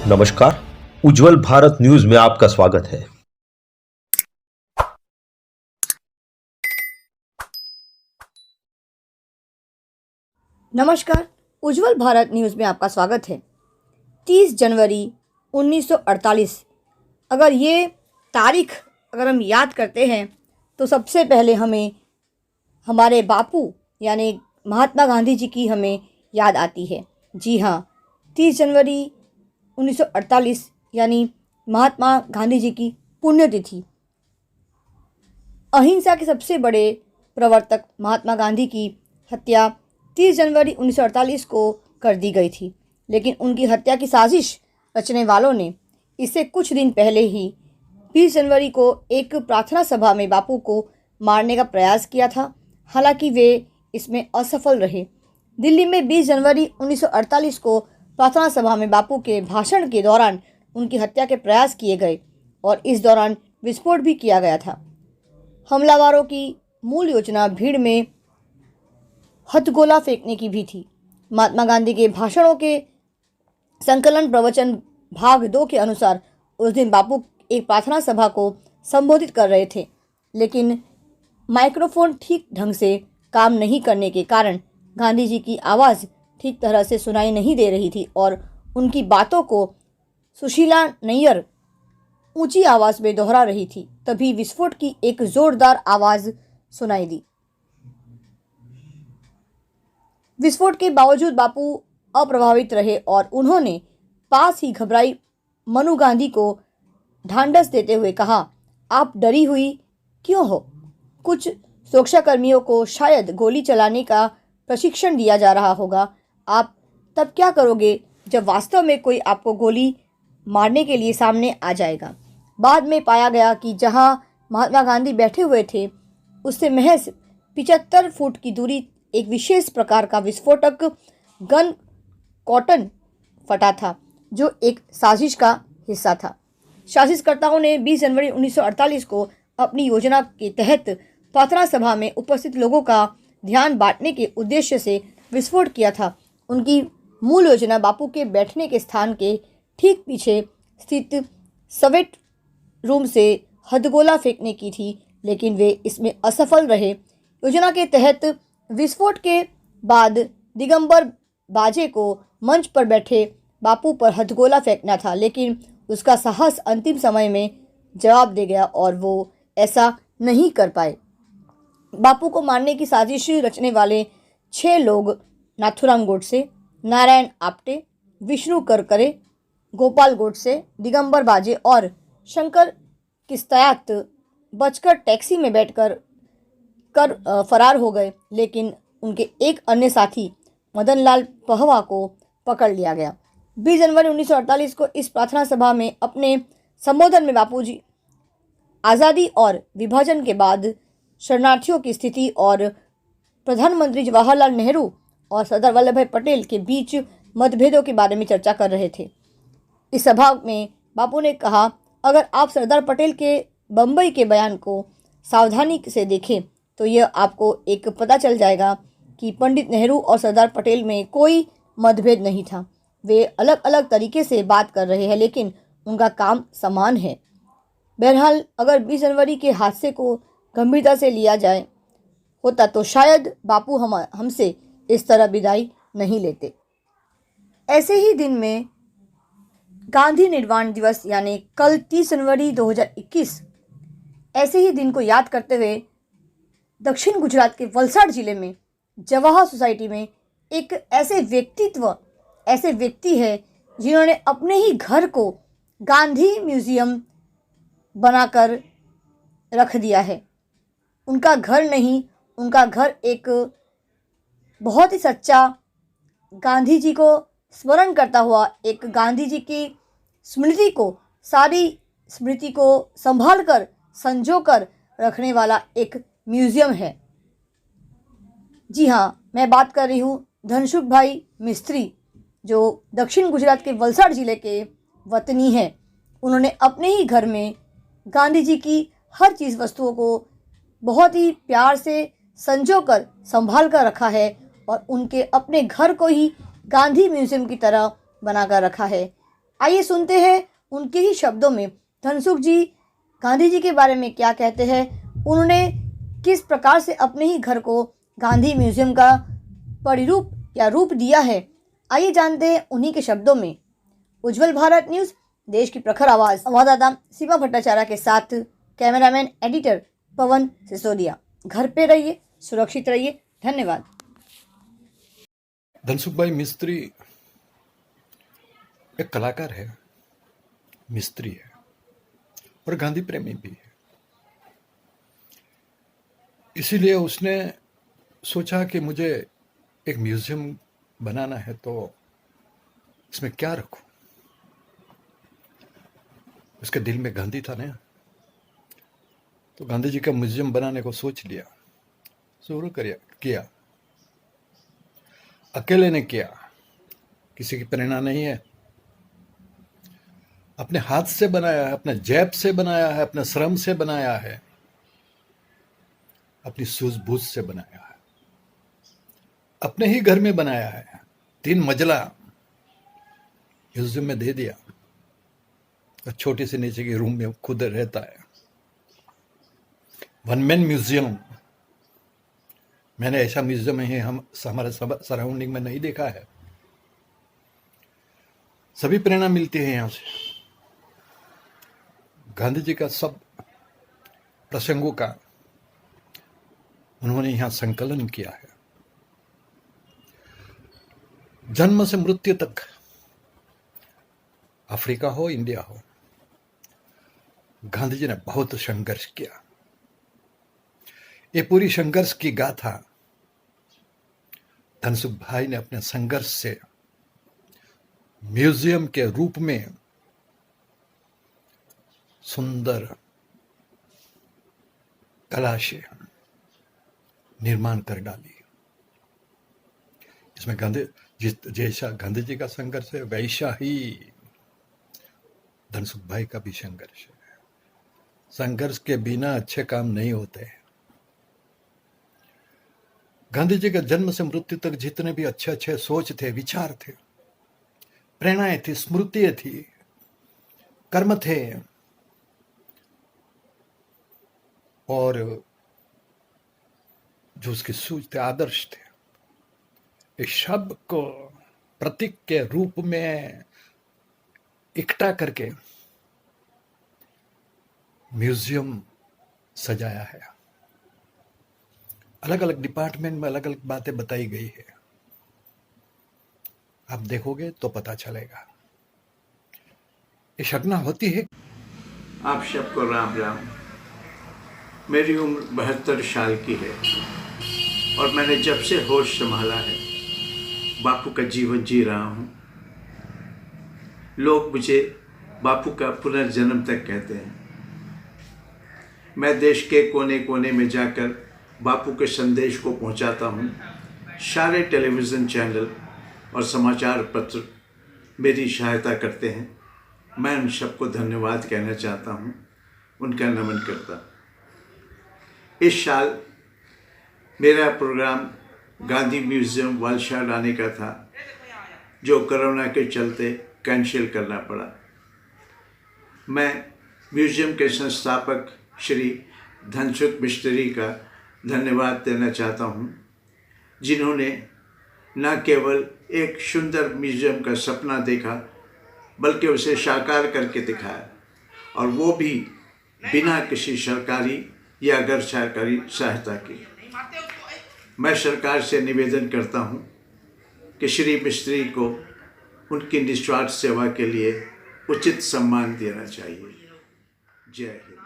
नमस्कार। उज्जवल भारत न्यूज में आपका स्वागत है। नमस्कार। उज्जवल भारत न्यूज़ में आपका स्वागत है। 30 जनवरी 1948 अगर ये तारीख हम याद करते हैं तो सबसे पहले हमें हमारे बापू यानी महात्मा गांधी जी की हमें याद आती है। जी हाँ, 30 जनवरी 1948 यानी महात्मा गांधी जी की पुण्यतिथि। अहिंसा के सबसे बड़े प्रवर्तक महात्मा गांधी की हत्या 30 जनवरी 1948 को कर दी गई थी, लेकिन उनकी हत्या की साजिश रचने वालों ने इससे कुछ दिन पहले ही 20 जनवरी को एक प्रार्थना सभा में बापू को मारने का प्रयास किया था। हालांकि वे इसमें असफल रहे। दिल्ली में 20 जनवरी 1948 को प्रार्थना सभा में बापू के भाषण के दौरान उनकी हत्या के प्रयास किए गए और इस दौरान विस्फोट भी किया गया था। हमलावरों की मूल योजना भीड़ में हथगोला फेंकने की भी थी। महात्मा गांधी के भाषणों के संकलन प्रवचन भाग 2 के अनुसार उस दिन बापू एक प्रार्थना सभा को संबोधित कर रहे थे, लेकिन माइक्रोफोन ठीक ढंग से काम नहीं करने के कारण गांधी जी की आवाज़ ठीक तरह से सुनाई नहीं दे रही थी और उनकी बातों को सुशीला नैयर ऊंची आवाज़ में दोहरा रही थी। तभी विस्फोट की एक जोरदार आवाज़ सुनाई दी। विस्फोट के बावजूद बापू अप्रभावित रहे और उन्होंने पास ही घबराई मनु गांधी को ढांढस देते हुए कहा, आप डरी हुई क्यों हो? कुछ सुरक्षाकर्मियों को शायद गोली चलाने का प्रशिक्षण दिया जा रहा होगा। आप तब क्या करोगे जब वास्तव में कोई आपको गोली मारने के लिए सामने आ जाएगा? बाद में पाया गया कि जहां महात्मा गांधी बैठे हुए थे उससे महज 75 फुट की दूरी एक विशेष प्रकार का विस्फोटक गन कॉटन फटा था, जो एक साजिश का हिस्सा था। साजिशकर्ताओं ने 20 जनवरी 1948 को अपनी योजना के तहत प्रार्थना सभा में उपस्थित लोगों का ध्यान बांटने के उद्देश्य से विस्फोट किया था। उनकी मूल योजना बापू के बैठने के स्थान के ठीक पीछे स्थित सवेट रूम से हथगोला फेंकने की थी, लेकिन वे इसमें असफल रहे। योजना के तहत विस्फोट के बाद दिगंबर बाजे को मंच पर बैठे बापू पर हथगोला फेंकना था, लेकिन उसका साहस अंतिम समय में जवाब दे गया और वो ऐसा नहीं कर पाए। बापू को मारने की साजिश रचने वाले 6 लोग नाथुराम गोडसे, नारायण आप्टे, विष्णु करकरे, गोपाल गोडसे, दिगंबर बाजे और शंकर किस्तायत बचकर टैक्सी में बैठकर फरार हो गए, लेकिन उनके एक अन्य साथी मदनलाल पहवा को पकड़ लिया गया। 20 जनवरी 1948 को इस प्रार्थना सभा में अपने संबोधन में बापूजी आज़ादी और विभाजन के बाद शरणार्थियों की स्थिति और प्रधानमंत्री जवाहरलाल नेहरू और सरदार वल्लभ भाई पटेल के बीच मतभेदों के बारे में चर्चा कर रहे थे। इस सभा में बापू ने कहा, अगर आप सरदार पटेल के बम्बई के बयान को सावधानी से देखें तो यह आपको एक पता चल जाएगा कि पंडित नेहरू और सरदार पटेल में कोई मतभेद नहीं था। वे अलग अलग तरीके से बात कर रहे हैं, लेकिन उनका काम समान है। बहरहाल अगर 20 जनवरी के हादसे को गंभीरता से लिया जाए होता तो शायद बापू हमसे इस तरह विदाई नहीं लेते। ऐसे ही दिन में गांधी निर्वाण दिवस यानी कल 30 जनवरी 2021, ऐसे ही दिन को याद करते हुए दक्षिण गुजरात के वलसाड जिले में जवाहर सोसाइटी में एक ऐसे व्यक्ति है जिन्होंने अपने ही घर को गांधी म्यूजियम बनाकर रख दिया है। उनका घर नहीं, उनका घर एक बहुत ही सच्चा गांधी जी को स्मरण करता हुआ, एक गांधी जी की सारी स्मृति को संभाल कर संजो कर रखने वाला एक म्यूजियम है। जी हाँ, मैं बात कर रही हूँ धनसुख भाई मिस्त्री, जो दक्षिण गुजरात के वलसाड ज़िले के वतनी हैं। उन्होंने अपने ही घर में गांधी जी की हर चीज़ वस्तुओं को बहुत ही प्यार से संजो कर संभाल कर रखा है और उनके अपने घर को ही गांधी म्यूजियम की तरह बनाकर रखा है। आइए सुनते हैं उनके ही शब्दों में धनसुख जी गांधी जी के बारे में क्या कहते हैं, उन्होंने किस प्रकार से अपने ही घर को गांधी म्यूजियम का परिरूप या रूप दिया है। आइए जानते हैं उन्हीं के शब्दों में। उज्जवल भारत न्यूज, देश की प्रखर आवाज, संवाददाता सीमा भट्टाचार्य के साथ कैमरामैन एडिटर पवन सिसोदिया। घर पे रहिए, सुरक्षित रहिए। धन्यवाद। धनसुख भाई मिस्त्री एक कलाकार है, मिस्त्री है और गांधी प्रेमी भी है। इसीलिए उसने सोचा कि मुझे एक म्यूजियम बनाना है तो इसमें क्या रखूं। उसके दिल में गांधी था ना, तो गांधी जी का म्यूजियम बनाने को सोच लिया, शुरू किया। अकेले ने किया, किसी की प्रेरणा नहीं है। अपने हाथ से बनाया है, अपने जैब से बनाया है, अपने श्रम से बनाया है, अपनी सूझबूझ से बनाया है, अपने ही घर में बनाया है। 3 मंजिला म्यूजियम में दे दिया और छोटी सी नीचे की रूम में खुद रहता है। 1 मैन म्यूजियम। मैंने ऐसा म्यूजियम ही हमारे सराउंडिंग में नहीं देखा है। सभी प्रेरणा मिलती है यहां से। गांधी जी का सब प्रसंगों का उन्होंने यहां संकलन किया है। जन्म से मृत्यु तक, अफ्रीका हो इंडिया हो, गांधी जी ने बहुत संघर्ष किया। ये पूरी संघर्ष की गाथा धनसुख भाई ने अपने संघर्ष से म्यूजियम के रूप में सुंदर कला से निर्माण कर डाली। इसमें जैसा गांधी जी का संघर्ष है, वैसा ही धनसुख भाई का भी संघर्ष है। संघर्ष के बिना अच्छे काम नहीं होते। गांधी जी का जन्म से मृत्यु तक जितने भी अच्छे अच्छे सोच थे, विचार थे, प्रेरणाएं थी, स्मृतियां थी, कर्म थे और जो उसकी सूझ थे, आदर्श थे, इस सब को प्रतीक के रूप में इकट्ठा करके म्यूजियम सजाया है। अलग अलग डिपार्टमेंट में अलग अलग बातें बताई गई है। आप देखोगे तो पता चलेगा। ये शगना होती है। आप सबको राम राम। मेरी उम्र 72 साल की है और मैंने जब से होश संभाला है बापू का जीवन जी रहा हूँ। लोग मुझे बापू का पुनर्जन्म तक कहते हैं। मैं देश के कोने कोने में जाकर बापू के संदेश को पहुंचाता हूं। सारे टेलीविज़न चैनल और समाचार पत्र मेरी सहायता करते हैं। मैं उन सबको धन्यवाद कहना चाहता हूं, उनका नमन करता हूं। इस साल मेरा प्रोग्राम गांधी म्यूजियम वालशाड़ आने का था, जो कोरोना के चलते कैंसिल करना पड़ा। मैं म्यूजियम के संस्थापक श्री धनसुख मिस्त्री का धन्यवाद देना चाहता हूं, जिन्होंने न केवल एक सुंदर म्यूजियम का सपना देखा बल्कि उसे साकार करके दिखाया, और वो भी बिना किसी सरकारी या गैर सरकारी सहायता की। मैं सरकार से निवेदन करता हूं कि श्री मिस्त्री को उनकी निस्वार्थ सेवा के लिए उचित सम्मान देना चाहिए। जय हिंद।